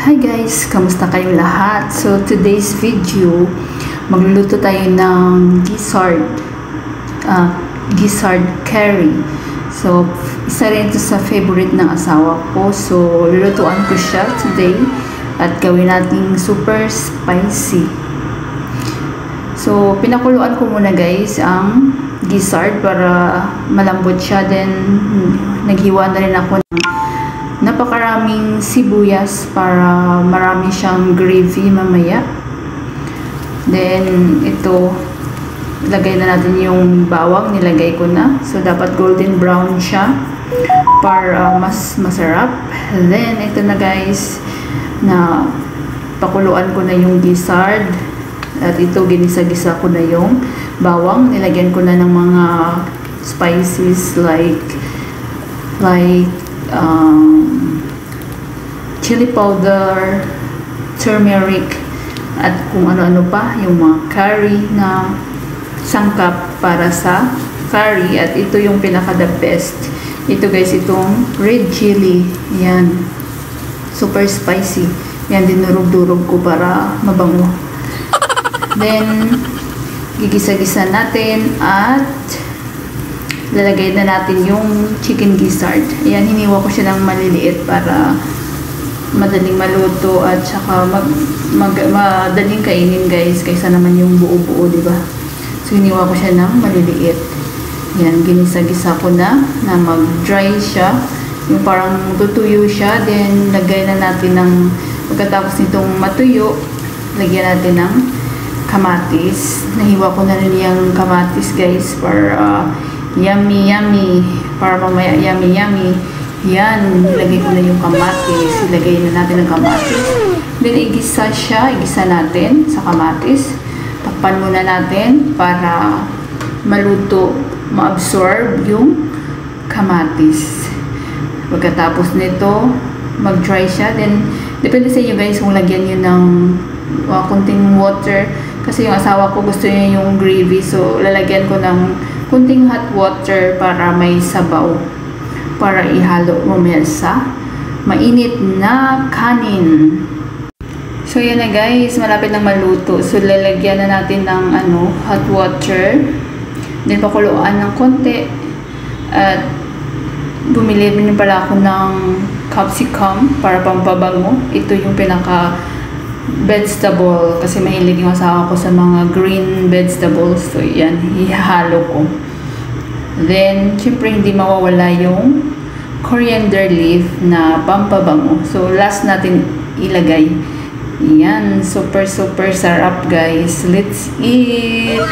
Hi guys! Kamusta kayong lahat? So today's video, magluluto tayo ng gizzard curry. So isa rin ito sa favorite ng asawa ko. So lulutuan ko siya today at gawin natin super spicy. So pinakuluan ko muna guys ang gizzard para malambot siya. Then naghiwa na rin ako ng napakaraming sibuyas para marami siyang gravy mamaya. Then ito, lagay na natin yung bawang, nilagay ko na. So dapat golden brown siya para mas masarap. Then ito na guys, na pakuluan ko na yung gizzard. At ito, ginisa-gisa ko na yung bawang. Nilagyan ko na ng mga spices like chili powder, turmeric, at kung ano-ano pa, yung mga curry na sangkap para sa curry. At ito yung pinaka the best. Ito guys, itong red chili. Yan. Super spicy. Yan, dinurog-durog ko para mabango. Then, gigisa-gisa natin at lalagay na natin yung chicken gizzard. Ayan, hiniwa ko siya ng maliliit para madaling maluto at saka madaling kainin guys, kaysa naman yung buo-buo, diba? So, hiniwa ko siya ng maliliit. Ayan, ginisa-gisa ko na mag-dry siya. Yung parang tutuyo siya. Then, lagay na natin ng, pagkatapos nitong matuyo, lagyan natin ng kamatis. Nahiwa ko na rin yung kamatis guys para yummy para mamaya yummy. Yan, nilagay ko na yung kamatis. Ilagay na natin ang kamatis. Then igisa natin sa kamatis. Takpan muna natin para maluto, ma-absorb yung kamatis. Pagkatapos nito, mag-dry siya. Then depende sa inyo guys kung lagyan nyo ng kunting water. Kasi yung asawa ko gusto niya yung gravy. So lalagyan ko ng kunting hot water para may sabaw, para ihalo mamaya sa mainit na kanin. So yan na guys, malapit nang maluto. So lalagyan na natin ng hot water. Then pakuluan ng konti. At bumili rin pala ako ng capsicum para pampabango. Ito yung pinaka vegetable kasi mahilig yung asawa ko sa mga green vegetables. So yan, ihalo ko. Then syempre hindi mawawala yung coriander leaf na pampabango. So last natin ilagay. Yan, super sarap guys. Let's eat!